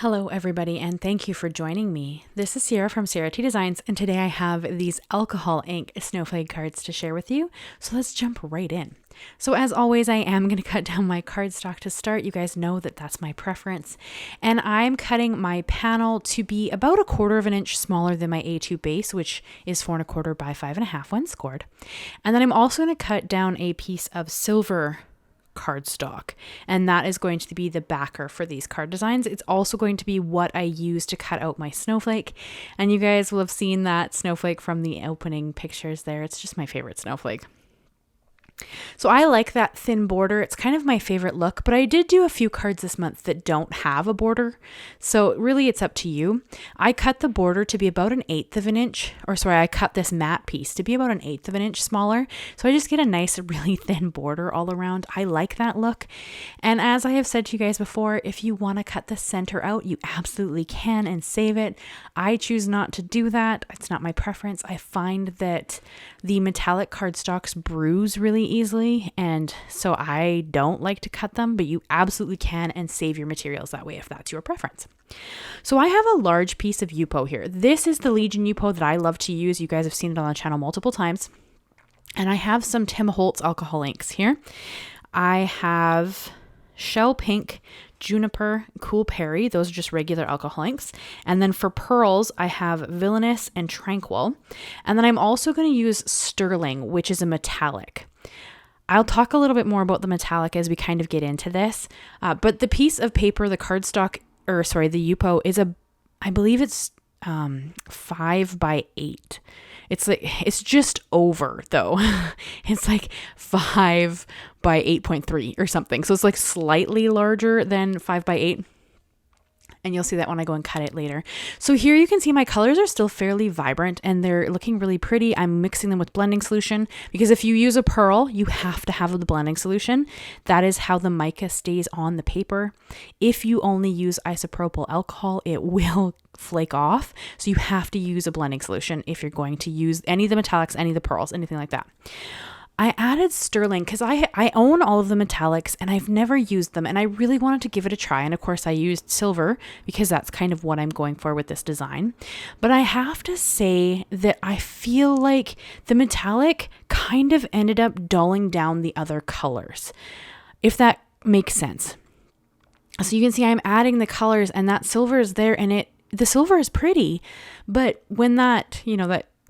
Hello everybody, and thank you for joining me. This is Ciara from Ciara T Designs, and today I have these alcohol ink snowflake cards to share with you. So let's jump right in. So as always, I am going to cut down my cardstock to start. You guys know that that's my preference. And I'm cutting my panel to be about 1/4 of an inch smaller than my A2 base, which is 4 1/4 by 5 1/2 when scored. And then I'm also going to cut down a piece of silver cardstock, and that is going to be the backer for these card designs. It's also going to be what I use to cut out my snowflake, and you guys will have seen that snowflake from the opening pictures there. It's just my favorite snowflake. So I like that thin border. It's kind of my favorite look, but I did do a few cards this month that don't have a border. So really it's up to you. I cut the border to be about 1/8 of an inch, I cut this matte piece to be about 1/8 of an inch smaller. So I just get a nice, really thin border all around. I like that look. And as I have said to you guys before, if you want to cut the center out, you absolutely can and save it. I choose not to do that. It's not my preference. I find that the metallic cardstocks bruise really easily, and so I don't like to cut them, but you absolutely can and save your materials that way if that's your preference. So I have a large piece of Yupo here. This is the Legion Yupo that I love to use. You guys have seen it on the channel multiple times. And I have some Tim Holtz alcohol inks here. I have Shell Pink, Juniper, Cool Peri. Those are just regular alcohol inks. And then for pearls, I have Villainous and Tranquil. And then I'm also going to use Sterling, which is a metallic. I'll talk a little bit more about the metallic as we kind of get into this. But the piece of paper, the the Yupo is I believe it's 5 by 8. It's just over though. It's like 5 by 8.3 or something. So it's like slightly larger than 5 by 8. And you'll see that when I go and cut it later. So here you can see my colors are still fairly vibrant and they're looking really pretty. I'm mixing them with blending solution because if you use a pearl, you have to have the blending solution. That is how the mica stays on the paper. If you only use isopropyl alcohol, it will flake off. So you have to use a blending solution if you're going to use any of the metallics, any of the pearls, anything like that. I added Sterling because I own all of the metallics and I've never used them and I really wanted to give it a try. And of course I used silver because that's kind of what I'm going for with this design. But I have to say that I feel like the metallic kind of ended up dulling down the other colors, if that makes sense. So you can see I'm adding the colors and that silver is there and the silver is pretty, but when that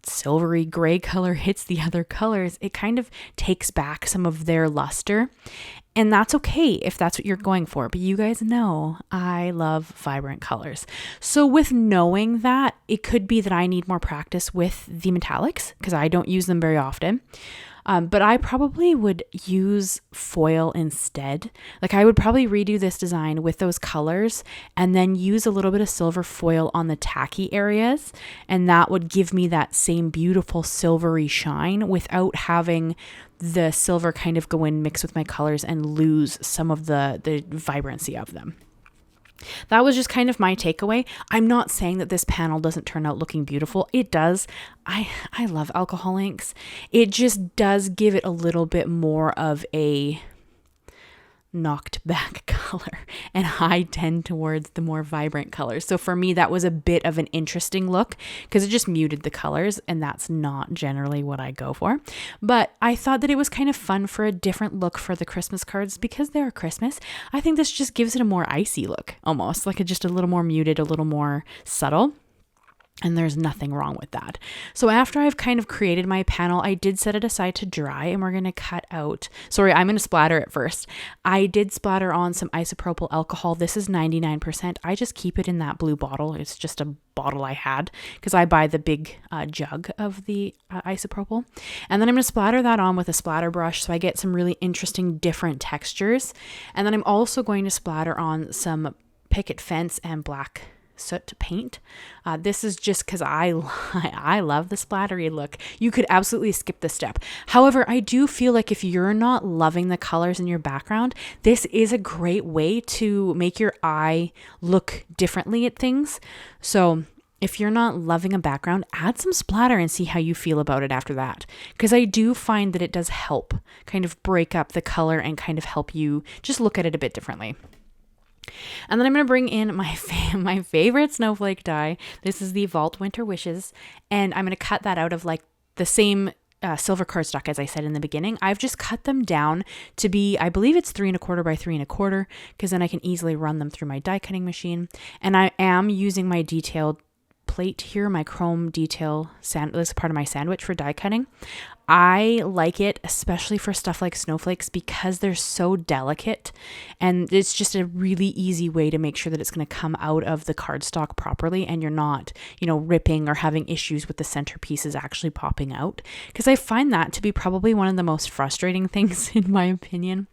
silvery gray color hits the other colors, it kind of takes back some of their luster. And that's okay if that's what you're going for. But you guys know I love vibrant colors. So with knowing that, it could be that I need more practice with the metallics because I don't use them very often. But I probably would use foil instead. Like I would probably redo this design with those colors and then use a little bit of silver foil on the tacky areas. And that would give me that same beautiful silvery shine without having the silver kind of go in, mix with my colors and lose some of the vibrancy of them. That was just kind of my takeaway. I'm not saying that this panel doesn't turn out looking beautiful. It does. I love alcohol inks. It just does give it a little bit more of a knocked back color, and I tend towards the more vibrant colors. So for me, that was a bit of an interesting look because it just muted the colors, and that's not generally what I go for. But I thought that it was kind of fun for a different look for the Christmas cards because they're Christmas. I think this just gives it a more icy look, almost like just a little more muted, a little more subtle. And there's nothing wrong with that. So after I've kind of created my panel, I did set it aside to dry and we're going to cut out. I'm going to splatter it first. I did splatter on some isopropyl alcohol. This is 99%. I just keep it in that blue bottle. It's just a bottle I had because I buy the big jug of the isopropyl. And then I'm going to splatter that on with a splatter brush so I get some really interesting different textures. And then I'm also going to splatter on some Picket fence and black soot paint. This is just because I love the splattery look. You could absolutely skip this step. However, I do feel like if you're not loving the colors in your background, this is a great way to make your eye look differently at things. So if you're not loving a background, add some splatter and see how you feel about it after that. Because I do find that it does help kind of break up the color and kind of help you just look at it a bit differently. And then I'm going to bring in my my favorite snowflake die. This is the Vault Winter Wishes. And I'm going to cut that out of like the same silver cardstock as I said in the beginning. I've just cut them down to be, I believe it's 3 1/4 by 3 1/4, because then I can easily run them through my die cutting machine. And I am using my detailed plate here, my chrome detail this is part of my sandwich for die cutting. I like it, especially for stuff like snowflakes, because they're so delicate, and it's just a really easy way to make sure that it's going to come out of the cardstock properly, and you're not, ripping or having issues with the centerpieces actually popping out, because I find that to be probably one of the most frustrating things in my opinion.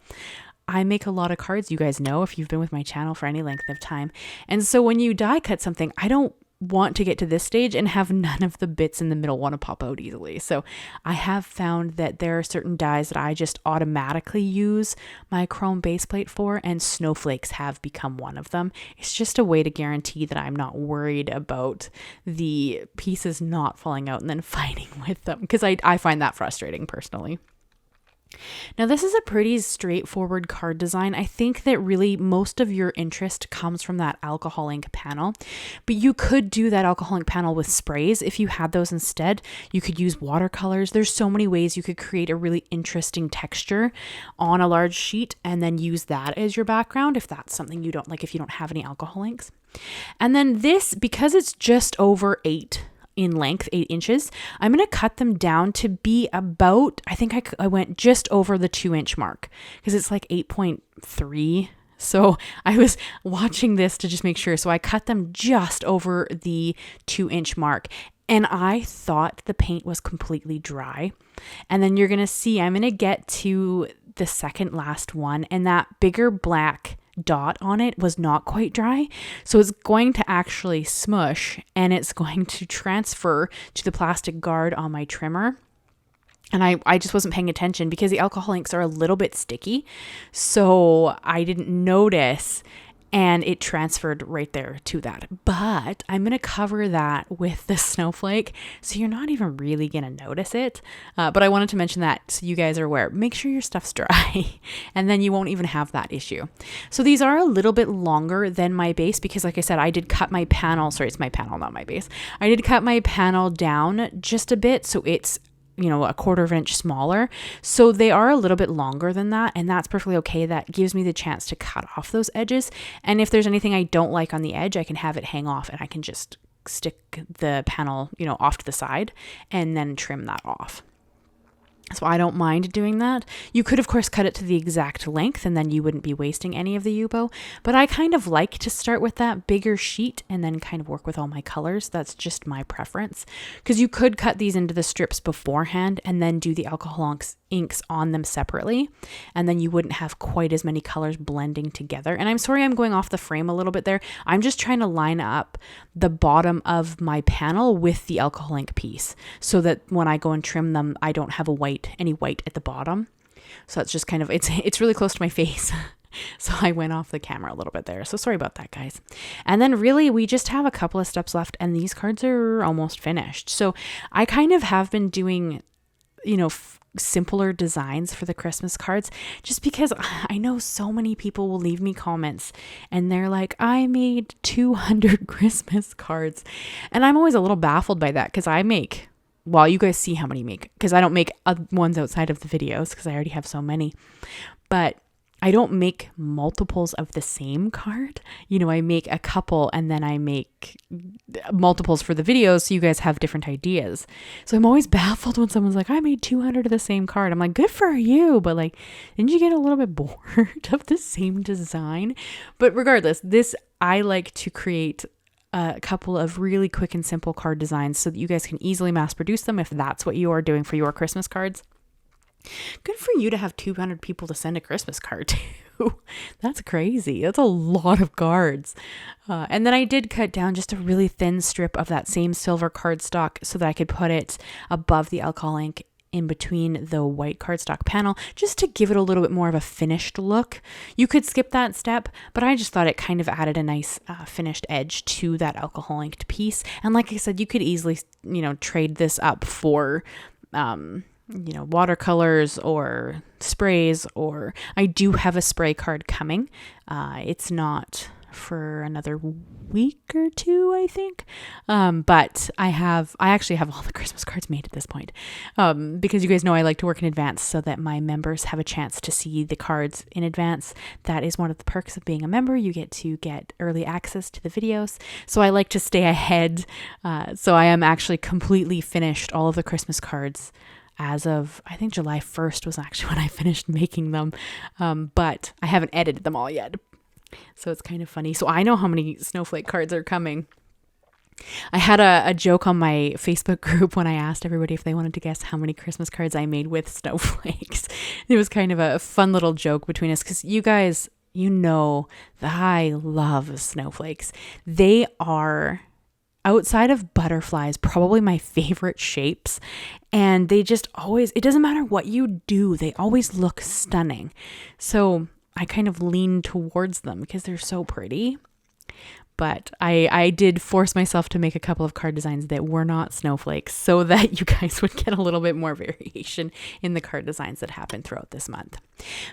I make a lot of cards, you guys know, if you've been with my channel for any length of time. And so when you die cut something, I don't want to get to this stage and have none of the bits in the middle want to pop out easily. So I have found that there are certain dies that I just automatically use my chrome base plate for, and snowflakes have become one of them. It's just a way to guarantee that I'm not worried about the pieces not falling out and then fighting with them, because I find that frustrating personally. Now this is a pretty straightforward card design. I think that really most of your interest comes from that alcohol ink panel, but you could do that alcohol ink panel with sprays if you had those instead. You could use watercolors. There's so many ways you could create a really interesting texture on a large sheet and then use that as your background if that's something you don't like, if you don't have any alcohol inks. And then this, because it's just over 8 in length, 8 inches, I'm going to cut them down to be about, I think I went just over the 2-inch mark, because it's like 8.3. So I was watching this to just make sure. So I cut them just over the 2-inch mark, and I thought the paint was completely dry. And then you're going to see, I'm going to get to the second last one, and that bigger black dot on it was not quite dry, so it's going to actually smush and it's going to transfer to the plastic guard on my trimmer. And I just wasn't paying attention because the alcohol inks are a little bit sticky, so I didn't notice, and it transferred right there to that. But I'm going to cover that with the snowflake, so you're not even really going to notice it. But I wanted to mention that so you guys are aware. Make sure your stuff's dry, and then you won't even have that issue. So these are a little bit longer than my base because, like I said, I did cut my panel. Sorry, it's my panel, not my base. I did cut my panel down just a bit, so it's a 1/4 inch smaller. So they are a little bit longer than that, and that's perfectly okay. That gives me the chance to cut off those edges. And if there's anything I don't like on the edge, I can have it hang off and I can just stick the panel, off to the side and then trim that off. So I don't mind doing that. You could, of course, cut it to the exact length and then you wouldn't be wasting any of the Yupo. But I kind of like to start with that bigger sheet and then kind of work with all my colors. That's just my preference. Because you could cut these into the strips beforehand and then do the alcohol inks on them separately. And then you wouldn't have quite as many colors blending together. And I'm sorry I'm going off the frame a little bit there. I'm just trying to line up the bottom of my panel with the alcohol ink piece so that when I go and trim them, I don't have any white at the bottom. So that's just kind of, it's really close to my face. So I went off the camera a little bit there. So sorry about that, guys. And then really we just have a couple of steps left and these cards are almost finished. So I kind of have been doing, simpler designs for the Christmas cards just because I know so many people will leave me comments and they're like, I made 200 Christmas cards. And I'm always a little baffled by that because you guys see how many make, because I don't make ones outside of the videos because I already have so many, but I don't make multiples of the same card. I make a couple and then I make multiples for the videos so you guys have different ideas. So I'm always baffled when someone's like, I made 200 of the same card. I'm like, good for you. But didn't you get a little bit bored of the same design? But regardless, I like to create a couple of really quick and simple card designs so that you guys can easily mass produce them if that's what you are doing for your Christmas cards. Good for you to have 200 people to send a Christmas card to. That's crazy. That's a lot of cards. And then I did cut down just a really thin strip of that same silver cardstock so that I could put it above the alcohol ink in between the white cardstock panel just to give it a little bit more of a finished look. You could skip that step, but I just thought it kind of added a nice finished edge to that alcohol inked piece. And like I said, you could easily, trade this up for watercolors or sprays, or I do have a spray card coming. It's not for another week or two, I think. But I actually have all the Christmas cards made at this point. Because you guys know I like to work in advance so that my members have a chance to see the cards in advance. That is one of the perks of being a member. You get to get early access to the videos. So I like to stay ahead. So I am actually completely finished all of the Christmas cards as of, I think July 1st was actually when I finished making them. But I haven't edited them all yet. So it's kind of funny. So I know how many snowflake cards are coming. I had a joke on my Facebook group when I asked everybody if they wanted to guess how many Christmas cards I made with snowflakes. It was kind of a fun little joke between us because you guys, that I love snowflakes. They are, outside of butterflies, probably my favorite shapes. And they just always, it doesn't matter what you do, they always look stunning. So I kind of lean towards them because they're so pretty. But I did force myself to make a couple of card designs that were not snowflakes so that you guys would get a little bit more variation in the card designs that happen throughout this month.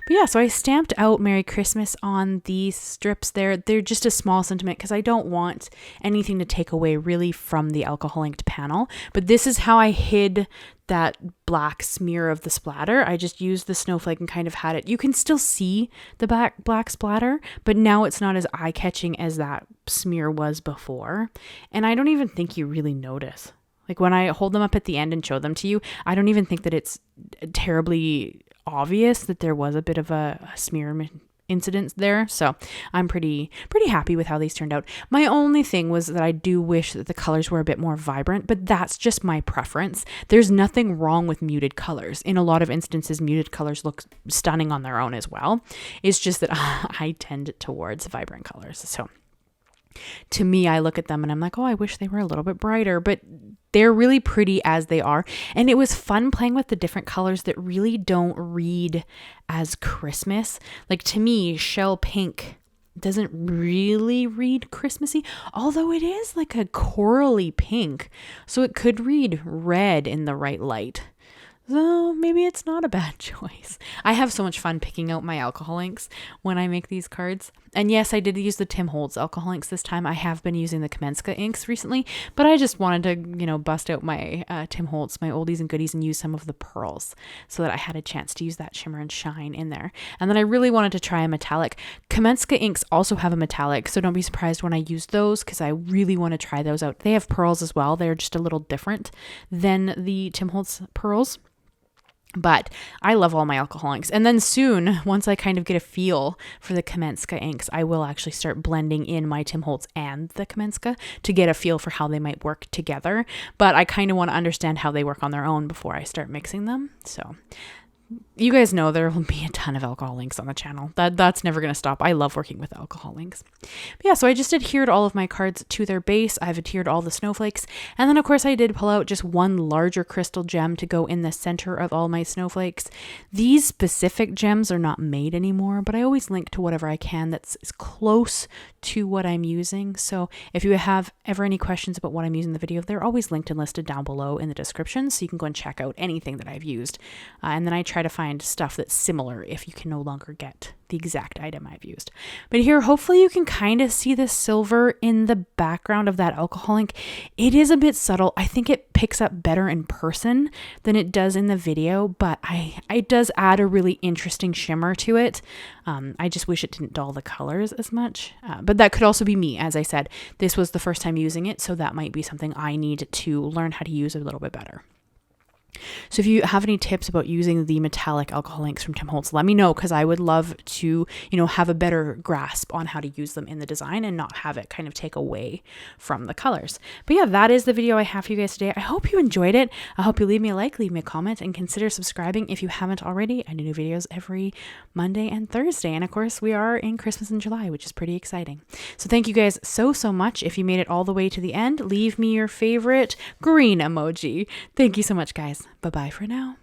But yeah, so I stamped out Merry Christmas on these strips there. They're just a small sentiment because I don't want anything to take away really from the alcohol inked panel. But this is how I hid that black smear of the splatter. I just used the snowflake and kind of had it. You can still see the black splatter, but now it's not as eye-catching as that smear was before. And I don't even think you really notice. Like when I hold them up at the end and show them to you, I don't even think that it's terribly obvious that there was a bit of a smear incidents there. So I'm pretty happy with how these turned out. My only thing was that I do wish that the colors were a bit more vibrant, but that's just my preference. There's nothing wrong with muted colors. In a lot of instances, muted colors look stunning on their own as well. It's just that I tend towards vibrant colors. So to me, I look at them and I'm like, oh, I wish they were a little bit brighter, but they're really pretty as they are. And it was fun playing with the different colors that really don't read as Christmas. Like to me, shell pink doesn't really read Christmassy, although it is like a corally pink. So it could read red in the right light. So maybe it's not a bad choice. I have so much fun picking out my alcohol inks when I make these cards. And yes, I did use the Tim Holtz alcohol inks this time. I have been using the Kamenska inks recently, but I just wanted to, bust out my Tim Holtz, my oldies and goodies, and use some of the pearls so that I had a chance to use that shimmer and shine in there. And then I really wanted to try a metallic. Kamenska inks also have a metallic, so don't be surprised when I use those because I really want to try those out. They have pearls as well. They're just a little different than the Tim Holtz pearls. But I love all my alcohol inks. And then soon, once I kind of get a feel for the Kamenska inks, I will actually start blending in my Tim Holtz and the Kamenska to get a feel for how they might work together. But I kind of want to understand how they work on their own before I start mixing them. So you guys know there will be a ton of alcohol inks on the channel. That's never going to stop. I love working with alcohol inks. But yeah, so I just adhered all of my cards to their base. I've adhered all the snowflakes. And then of course I did pull out just one larger crystal gem to go in the center of all my snowflakes. These specific gems are not made anymore, but I always link to whatever I can that's close to what I'm using. So if you have ever any questions about what I'm using in the video, they're always linked and listed down below in the description. So you can go and check out anything that I've used. And then I try to find stuff that's similar if you can no longer get the exact item I've used. But here, hopefully you can kind of see the silver in the background of that alcohol ink. It is a bit subtle. I think it picks up better in person than it does in the video, but it does add a really interesting shimmer to it. I just wish it didn't dull the colors as much, but that could also be me. As I said, this was the first time using it, so that might be something I need to learn how to use a little bit better. So if you have any tips about using the metallic alcohol inks from Tim Holtz, let me know, because I would love to, have a better grasp on how to use them in the design and not have it kind of take away from the colors. But yeah, that is the video I have for you guys today. I hope you enjoyed it. I hope you leave me a like, leave me a comment, and consider subscribing if you haven't already. I do new videos every Monday and Thursday. And of course, we are in Christmas in July, which is pretty exciting. So thank you guys so much. If you made it all the way to the end, leave me your favorite green emoji. Thank you so much, guys. Bye-bye for now.